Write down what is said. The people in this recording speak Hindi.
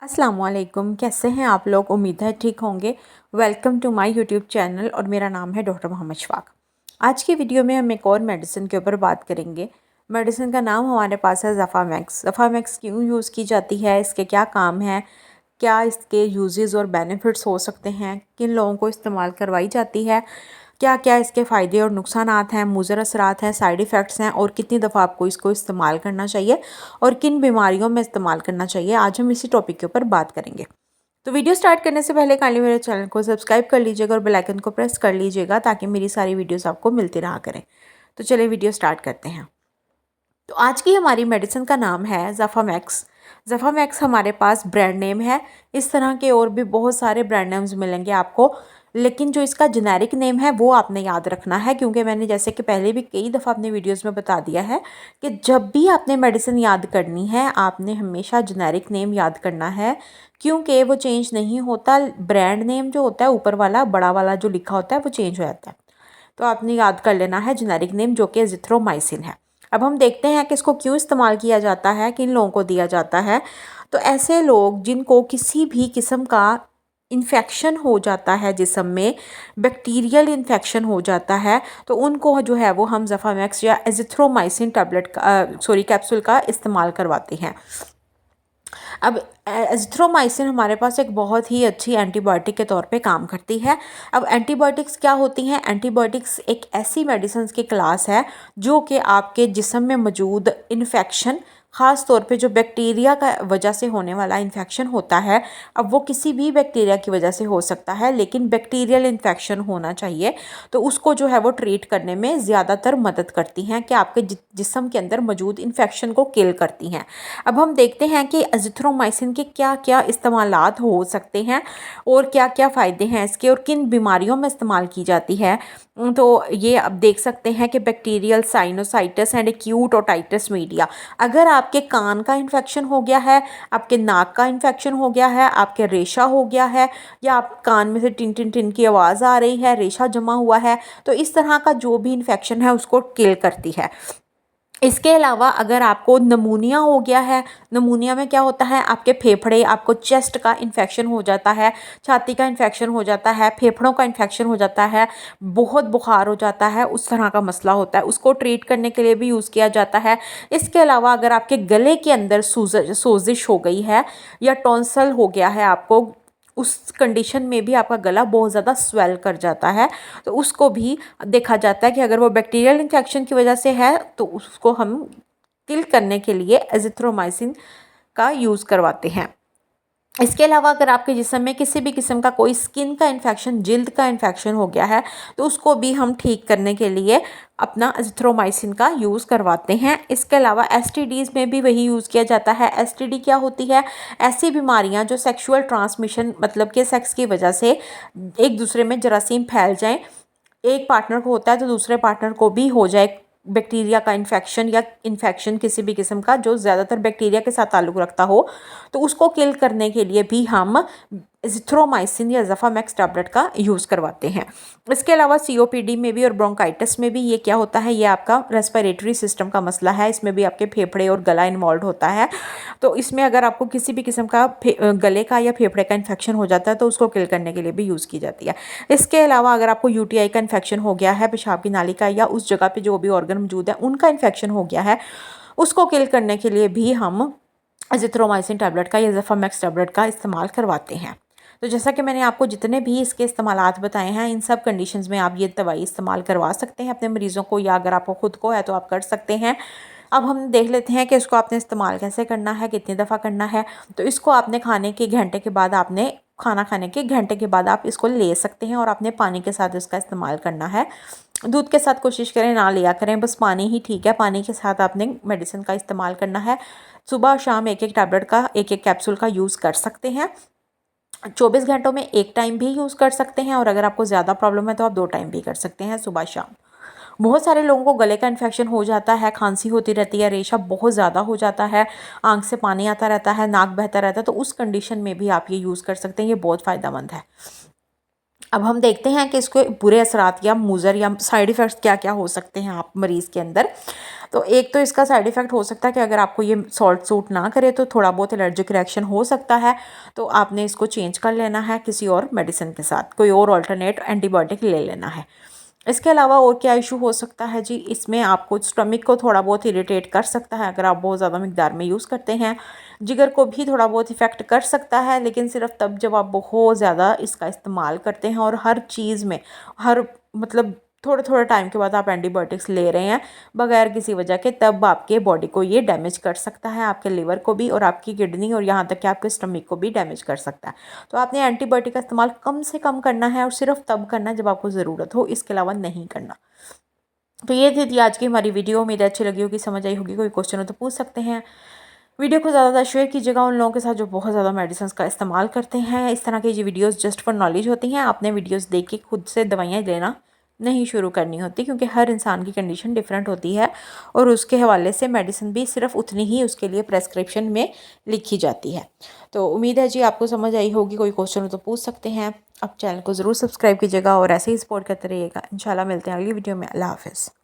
अस्सलाम वालेकुम। कैसे हैं आप लोग? उम्मीद है ठीक होंगे। Welcome to my YouTube channel और मेरा नाम है डॉक्टर मोहम्मद शफाक। आज की वीडियो में हम एक और मेडिसिन के ऊपर बात करेंगे। मेडिसिन का नाम हमारे पास है ज़फ़ामैक्स। ज़फ़ामैक्स क्यों यूज़ की जाती है, इसके क्या काम है, क्या इसके यूजेस और बेनिफिट्स हो सकते हैं, किन लोगों को इस्तेमाल करवाई जाती है, क्या क्या इसके फ़ायदे और नुकसानात हैं, मुज़र असरात हैं, साइड इफ़ेक्ट्स हैं और कितनी दफ़ा आपको इसको इस्तेमाल करना चाहिए और किन बीमारियों में इस्तेमाल करना चाहिए, आज हम इसी टॉपिक के ऊपर बात करेंगे। तो वीडियो स्टार्ट करने से पहले काइंडली मेरे चैनल को सब्सक्राइब कर लीजिएगा और बेल आइकन को प्रेस कर लीजिएगा ताकि मेरी सारी वीडियोस आपको मिलती रहा करें। तो चलिए वीडियो स्टार्ट करते हैं। तो आज की हमारी मेडिसिन का नाम है ज़फ़ामैक्स। ज़फ़ामैक्स हमारे पास ब्रांड नेम है। इस तरह के और भी बहुत सारे ब्रांड नेम्स मिलेंगे आपको, लेकिन जो इसका जेनेरिक नेम है वो आपने याद रखना है, क्योंकि मैंने जैसे कि पहले भी कई दफ़ा अपने वीडियोस में बता दिया है कि जब भी आपने मेडिसिन याद करनी है आपने हमेशा जेनेरिक नेम याद करना है, क्योंकि वो चेंज नहीं होता। ब्रांड नेम जो होता है ऊपर वाला बड़ा वाला जो लिखा होता है वो चेंज हो जाता है। तो आपने याद कर लेना है जेनेरिक नेम, जो कि एजिथ्रोमाइसिन है। अब हम देखते हैं कि इसको क्यों इस्तेमाल किया जाता है, किन लोगों को दिया जाता है। तो ऐसे लोग जिनको किसी भी किस्म का इन्फेक्शन हो जाता है, जिस्म में बैक्टीरियल इन्फेक्शन हो जाता है, तो उनको जो है वो हम ज़फ़ामैक्स या एजिथ्रोमाइसिन टैबलेट का कैप्सूल का इस्तेमाल करवाते हैं। अब एजिथ्रोमाइसिन हमारे पास एक बहुत ही अच्छी एंटीबायोटिक के तौर पे काम करती है। अब एंटीबायोटिक्स क्या होती हैं? एंटीबायोटिक्स एक ऐसी मेडिसिन की क्लास है जो कि आपके जिस्म में मौजूद इन्फेक्शन, ख़ास तौर पे जो बैक्टीरिया का वजह से होने वाला इन्फेक्शन होता है, अब वो किसी भी बैक्टीरिया की वजह से हो सकता है, लेकिन बैक्टीरियल इन्फेक्शन होना चाहिए, तो उसको जो है वो ट्रीट करने में ज़्यादातर मदद करती हैं कि आपके जिस्म के अंदर मौजूद इन्फेक्शन को किल करती हैं। अब हम देखते हैं कि एजिथ्रोमाइसिन के क्या क्या इस्तेमालात हो सकते हैं और क्या क्या फ़ायदे हैं इसके और किन बीमारियों में इस्तेमाल की जाती है। तो ये अब देख सकते हैं कि bacterial sinusitis and acute otitis media, अगर आपके कान का इन्फेक्शन हो गया है, आपके नाक का इन्फेक्शन हो गया है, आपके रेशा हो गया है, या आप कान में से टिन टिन टिन की आवाज़ आ रही है, रेशा जमा हुआ है, तो इस तरह का जो भी इन्फेक्शन है उसको किल करती है। इसके अलावा अगर आपको नमूनिया हो गया है, नमूनिया में क्या होता है, आपके फेफड़े, आपको चेस्ट का इन्फेक्शन हो जाता है, छाती का इन्फेक्शन हो जाता है, फेफड़ों का इन्फेक्शन हो जाता है, बहुत बुखार हो जाता है, उस तरह का मसला होता है, उसको ट्रीट करने के लिए भी यूज़ किया जाता है। इसके अलावा अगर आपके गले के अंदर सोजिश हो गई है या टॉन्सल हो गया है आपको, उस कंडीशन में भी आपका गला बहुत ज़्यादा स्वेल कर जाता है, तो उसको भी देखा जाता है कि अगर वो बैक्टीरियल इन्फेक्शन की वजह से है तो उसको हम किल करने के लिए एजिथ्रोमाइसिन का यूज़ करवाते हैं। इसके अलावा अगर आपके जिस्म में किसी भी किस्म का कोई स्किन का इन्फेक्शन, जिल्द का इन्फेक्शन हो गया है, तो उसको भी हम ठीक करने के लिए अपना एजिथ्रोमाइसिन का यूज़ करवाते हैं। इसके अलावा एसटीडीज़ में भी वही यूज़ किया जाता है। एसटीडी क्या होती है? ऐसी बीमारियां जो सेक्सुअल ट्रांसमिशन, मतलब कि सेक्स की वजह से एक दूसरे में जरासीम फैल जाएं, एक पार्टनर को होता है तो दूसरे पार्टनर को भी हो जाए बैक्टीरिया का इन्फेक्शन, या इन्फेक्शन किसी भी किस्म का जो ज़्यादातर बैक्टीरिया के साथ ताल्लुक़ रखता हो, तो उसको किल करने के लिए भी हम एजिथ्रोमाइसिन या ज़फ़ामैक्स टैबलेट का यूज़ करवाते हैं। इसके अलावा सीओपीडी में भी और ब्रोंकाइटिस में भी ये क्या होता है, ये आपका रेस्पिरेटरी सिस्टम का मसला है, इसमें भी आपके फेफड़े और गला इन्वॉल्व होता है। तो इसमें अगर आपको किसी भी किस्म का गले का या फेफड़े का इन्फेक्शन हो जाता है तो उसको किल करने के लिए भी यूज़ की जाती है। इसके अलावा अगर आपको यूटीआई का इन्फेक्शन हो गया है, पेशाब की नाली का, या उस जगह पे जो भी ऑर्गन मौजूद है उनका इन्फेक्शन हो गया है, उसको किल करने के लिए भी हम एजिथ्रोमाइसिन टैबलेट का या ज़फ़ामैक्स टैबलेट का इस्तेमाल करवाते हैं। तो जैसा कि मैंने आपको जितने भी इसके इस्तेमालात बताए हैं, इन सब कंडीशंस में आप ये दवाई इस्तेमाल करवा सकते हैं अपने मरीज़ों को, या अगर आपको खुद को है तो आप कर सकते हैं। अब हम देख लेते हैं कि इसको आपने इस्तेमाल कैसे करना है, कितनी दफ़ा करना है। तो इसको आपने खाने के घंटे के बाद, आपने खाना खाने के घंटे के बाद आप इसको ले सकते हैं और आपने पानी के साथ इसका इस्तेमाल करना है। दूध के साथ कोशिश करें ना लिया करें, बस पानी ही ठीक है। पानी के साथ आपने मेडिसिन का इस्तेमाल करना है। सुबह शाम एक एक टैबलेट का, एक एक कैप्सूल का यूज़ कर सकते हैं। 24 घंटों में एक टाइम भी यूज़ कर सकते हैं, और अगर आपको ज़्यादा प्रॉब्लम है तो आप 2 टाइम भी कर सकते हैं, सुबह शाम। बहुत सारे लोगों को गले का इन्फेक्शन हो जाता है, खांसी होती रहती है, रेशा बहुत ज़्यादा हो जाता है, आँख से पानी आता रहता है, नाक बहता रहता है, तो उस कंडीशन में भी आप ये यूज़ कर सकते हैं, ये बहुत फ़ायदेमंद है। अब हम देखते हैं कि इसके बुरे असरात या मुज़र या साइड इफ़ेक्ट्स क्या क्या हो सकते हैं आप मरीज़ के अंदर। तो एक तो इसका साइड इफ़ेक्ट हो सकता है कि अगर आपको ये सॉल्ट सूट ना करे तो थोड़ा बहुत एलर्जिक रिएक्शन हो सकता है, तो आपने इसको चेंज कर लेना है किसी और मेडिसिन के साथ, कोई और अल्टरनेट एंटीबायोटिक ले लेना है। इसके अलावा और क्या इशू हो सकता है जी, इसमें आपको स्टमक को थोड़ा बहुत इरिटेट कर सकता है अगर आप बहुत ज़्यादा मिकदार में यूज़ करते हैं। जिगर को भी थोड़ा बहुत इफ़ेक्ट कर सकता है, लेकिन सिर्फ तब जब आप बहुत ज़्यादा इसका इस्तेमाल करते हैं और हर चीज़ में हर मतलब थोड़े थोड़े टाइम के बाद आप एंटीबायोटिक्स ले रहे हैं बगैर किसी वजह के, तब आपके बॉडी को ये डैमेज कर सकता है, आपके लिवर को भी और आपकी किडनी और यहाँ तक कि आपके स्टमक को भी डैमेज कर सकता है। तो आपने एंटीबायोटिक का इस्तेमाल कम से कम करना है और सिर्फ तब करना है जब आपको ज़रूरत हो, इसके अलावा नहीं करना। तो ये थी आज की हमारी वीडियो। उम्मीद अच्छी लगी होगी, समझ आई होगी। कोई क्वेश्चन हो तो पूछ सकते हैं। वीडियो को ज़्यादा शेयर कीजिएगा उन लोगों के साथ जो बहुत ज़्यादा मेडिसिन का इस्तेमाल करते हैं। इस तरह की ये वीडियोस जस्ट फॉर नॉलेज होती हैं। आपने वीडियोस देख के खुद से दवाइयाँ लेना नहीं शुरू करनी होती, क्योंकि हर इंसान की कंडीशन डिफरेंट होती है और उसके हवाले से मेडिसिन भी सिर्फ उतनी ही उसके लिए प्रेस्क्रिप्शन में लिखी जाती है। तो उम्मीद है जी आपको समझ आई होगी। कोई क्वेश्चन हो तो पूछ सकते हैं। आप चैनल को ज़रूर सब्सक्राइब कीजिएगा और ऐसे ही सपोर्ट करते रहिएगा। इंशाल्लाह मिलते हैं अगली वीडियो में। अल्लाह हाफ़िज़।